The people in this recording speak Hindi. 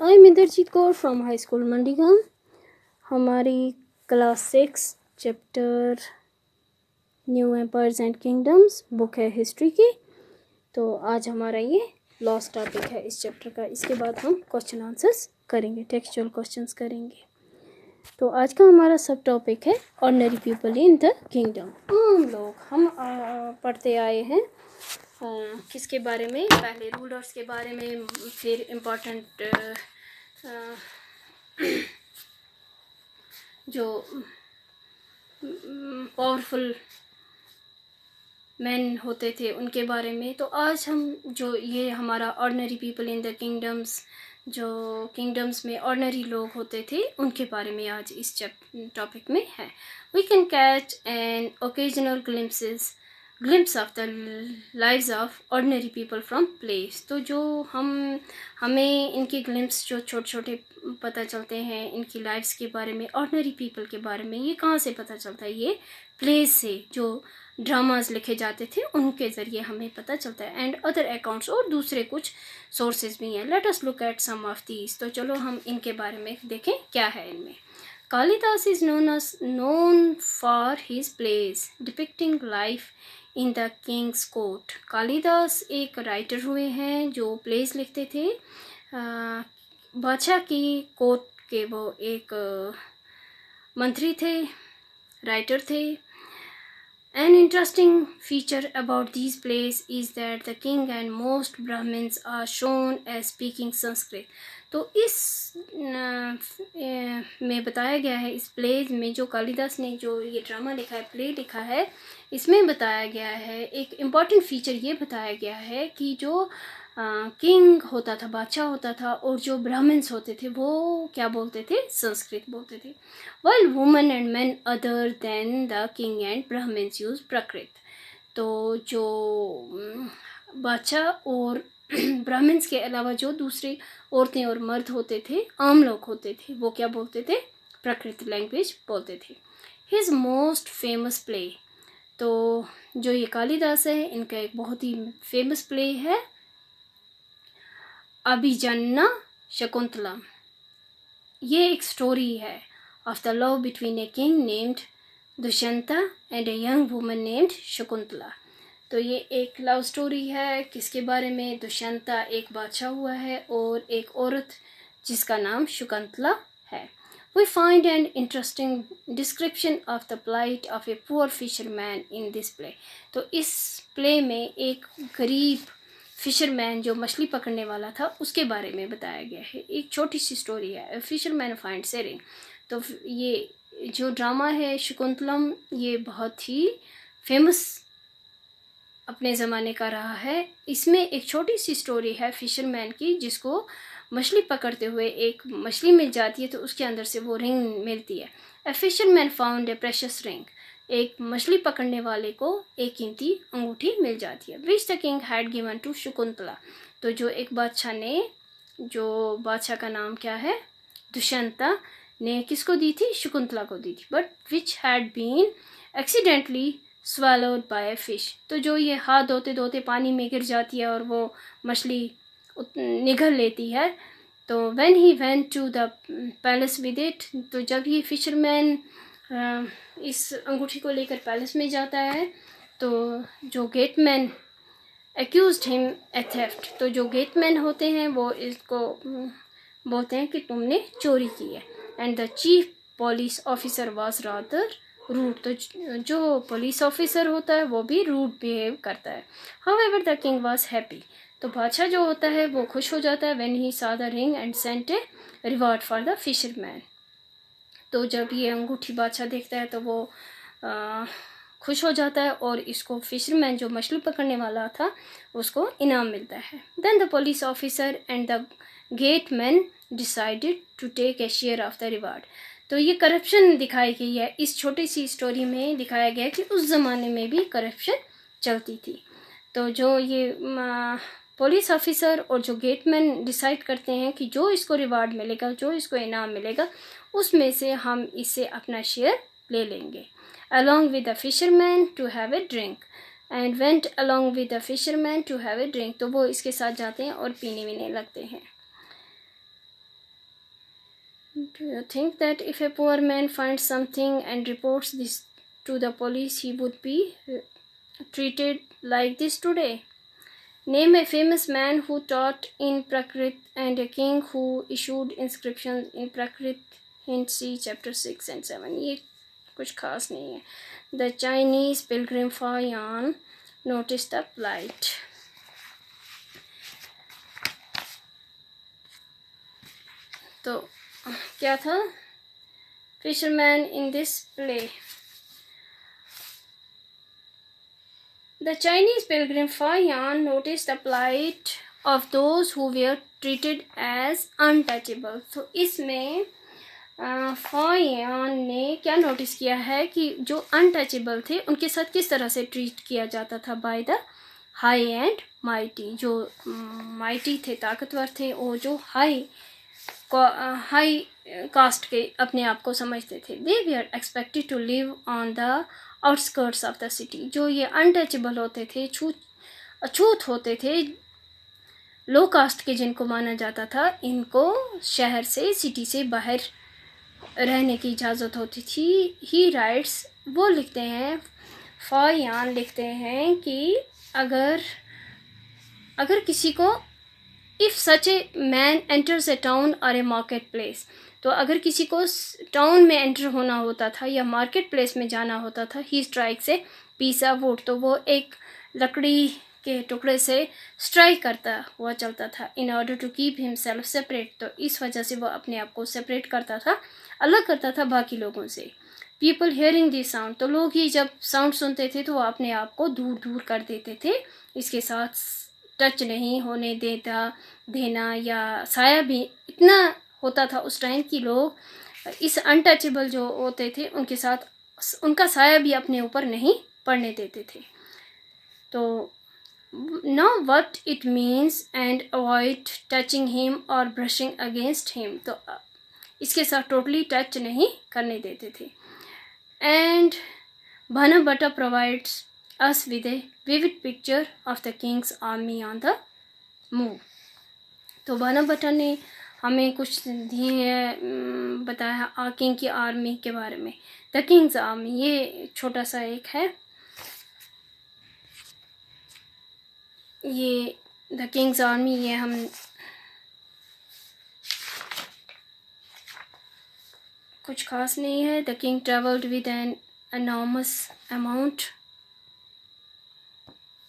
I am Inderjeet Kaur from high school Mandigaon. हमारी class 6 chapter new empires and kingdoms book है हिस्ट्री की। तो आज हमारा ये लास्ट टॉपिक है इस चैप्टर का। इसके बाद हम क्वेश्चन आंसर्स करेंगे, टेक्सचुअल क्वेश्चंस करेंगे। तो आज का हमारा सब टॉपिक है ordinary people in the kingdom. आम लोग हम पढ़ते आए हैं किसके बारे में, पहले रूलर्स के बारे में, फिर इम्पोर्टेंट जो पावरफुल मैन होते थे उनके बारे में। तो आज हम जो ये हमारा ordinary people in the kingdoms, जो किंगडम्स में ऑर्डिनरी लोग होते थे उनके बारे में आज इस टॉपिक में है। We can catch an occasional glimpse of the lives of ordinary people from place. तो जो हमें इनके ग्लिम्स जो छोटे छोटे पता चलते हैं इनकी लाइव्स के बारे में, ऑर्डिनरी पीपल के बारे में, ये कहाँ से पता चलता है? ये प्लेस से, जो ड्रामाज लिखे जाते थे उनके ज़रिए हमें पता चलता है। एंड अदर अकाउंट्स, और दूसरे कुछ सोर्सेज भी हैं। Let us look at some of these. तो चलो हम इनके बारे में देखें क्या है इनमें। Kalidas is known for his place depicting life in the Kings court. Kalidas एक राइटर हुए हैं जो प्लेस लिखते थे बादशाह की कोर्ट के। वो एक मंत्री थे, राइटर थे। An interesting feature about these plays is that the king and most Brahmins are shown as speaking Sanskrit. तो इस में बताया गया है, इस प्ले में जो कालिदास ने जो ये ड्रामा लिखा है, प्ले लिखा है, इसमें बताया गया है, एक इम्पॉर्टेंट फीचर ये बताया गया है कि जो किंग होता था, बादशाह होता था, और जो ब्राह्मण्स होते थे वो क्या बोलते थे? संस्कृत बोलते थे। While women and men other than the king and Brahmans use Prakrit. तो जो बादशाह और ब्राह्मण्स के अलावा जो दूसरे औरतें और मर्द होते थे, आम लोग होते थे, वो क्या बोलते थे? प्राकृत लैंग्वेज बोलते थे। हिज मोस्ट फेमस प्ले, तो जो ये कालिदास है इनका एक बहुत ही फेमस प्ले है अभिजन्ना शकुंतला। ये एक स्टोरी है of the love between a king named Dushyanta and a young woman named Shakuntala. तो ये एक लव स्टोरी है किसके बारे में? दुष्यंता एक बादशाह हुआ है और एक औरत जिसका नाम शकुंतला है। We find an interesting description of the plight of a poor fisherman in this play. तो इस प्ले में एक गरीब फिशरमैन जो मछली पकड़ने वाला था उसके बारे में बताया गया है। एक छोटी सी स्टोरी है, फिशरमैन फाइंड सेरिंग। तो ये जो ड्रामा है शकुंतलम, ये बहुत ही फेमस अपने ज़माने का रहा है। इसमें एक छोटी सी स्टोरी है फिशरमैन की, जिसको मछली पकड़ते हुए एक मछली मिल जाती है तो उसके अंदर से वो रिंग मिलती है। A fisherman found a precious ring. एक मछली पकड़ने वाले को एक कीमती अंगूठी मिल जाती है। Which the king had given to Shakuntala. तो जो एक बादशाह ने, जो बादशाह का नाम क्या है? दुष्यंता ने किसको दी थी? शकुंतला को दी थी। But which had been accidentally swallowed by a fish। तो जो ये हाथ धोते धोते पानी में गिर जाती है और वो मछली निगल लेती है। तो when he went to the palace with it, तो जब ये फिशरमैन इस अंगूठी को लेकर पैलेस में जाता है तो जो gateman accused him a theft। तो जो गेटमैन होते हैं वो इसको बोलते हैं कि तुमने चोरी की है। and the chief police officer was rather rude. तो जो पुलिस ऑफिसर होता है वो भी रूड बिहेव करता है। However the king was happy. तो बादशाह जो होता है वो खुश हो जाता है। When he saw the ring and sent a reward for the fisherman. तो जब ये अंगूठी बादशाह देखता है तो वो खुश हो जाता है और इसको फिशरमैन जो मछली पकड़ने वाला था उसको इनाम मिलता है। Then the police officer and the gateman decided to take a share of the reward. तो ये करप्शन दिखाई गई है इस छोटी सी स्टोरी में। दिखाया गया कि उस ज़माने में भी करप्शन चलती थी। तो जो ये पुलिस ऑफिसर और जो गेटमैन डिसाइड करते हैं कि जो इसको रिवार्ड मिलेगा, जो इसको इनाम मिलेगा, उसमें से हम इससे अपना शेयर ले लेंगे। Along with the fisherman to have a drink and went along with the fisherman to have a drink. तो वो इसके साथ जाते हैं और पीने वीने लगते हैं। Do you think that if a poor man finds something and reports this to the police, he would be treated like this today? Name a famous man who taught in Prakrit and a king who issued inscriptions in Prakrit. Hint C chapter 6 and 7. ये कुछ खास नहीं है. The Chinese pilgrim Fa Yan noticed the plight. तो क्या था? Fisherman in this play. The Chinese pilgrim Fa Yan noticed the plight of those who were treated as untouchable. तो इसमें फा यान ने क्या नोटिस किया है कि जो अनटचेबल थे उनके साथ किस तरह से ट्रीट किया जाता था by the high and mighty. जो माइटी थे, ताकतवर थे, और जो हाई कास्ट के अपने आप को समझते थे. They we are expected to live on the outskirts of the city. जो ये अनटचेबल होते थे, अछूत होते थे, लो कास्ट के जिनको माना जाता था, इनको शहर से, सिटी से बाहर रहने की इजाज़त होती थी. ही राइट्स, वो लिखते हैं, फा यान लिखते हैं कि अगर किसी को if such a man enters A town और ए मार्केट प्लेस, तो अगर किसी को टाउन में एंटर होना होता था या मार्केट प्लेस में जाना होता था, he strikes a piece of wood, तो वो एक लकड़ी के टुकड़े से स्ट्राइक करता हुआ चलता था. In order to keep himself separate, तो इस वजह से वो अपने आप को सेपरेट करता था, अलग करता था बाकी लोगों से. पीपल हियरिंग दिस साउंड, तो लोग ही जब साउंड सुनते थे तो वो अपने आप को दूर दूर कर देते थे. इसके साथ टच नहीं होने देना या साया भी इतना होता था उस टाइम कि लोग इस अनटचेबल जो होते थे उनके साथ उनका साया भी अपने ऊपर नहीं पड़ने देते थे. तो know what it means and avoid touching him or brushing against him, तो इसके साथ टोटली टच नहीं करने देते थे. And Banabhatta provides us with a vivid picture of the king's army on the move. तो बानाभट्टा ने हमें कुछ बताया किंग की आर्मी के बारे में. द किंग्स आर्मी, ये छोटा सा एक है, ये द किंग्स आर्मी, ये हम कुछ खास नहीं है. The king travelled with an enormous amount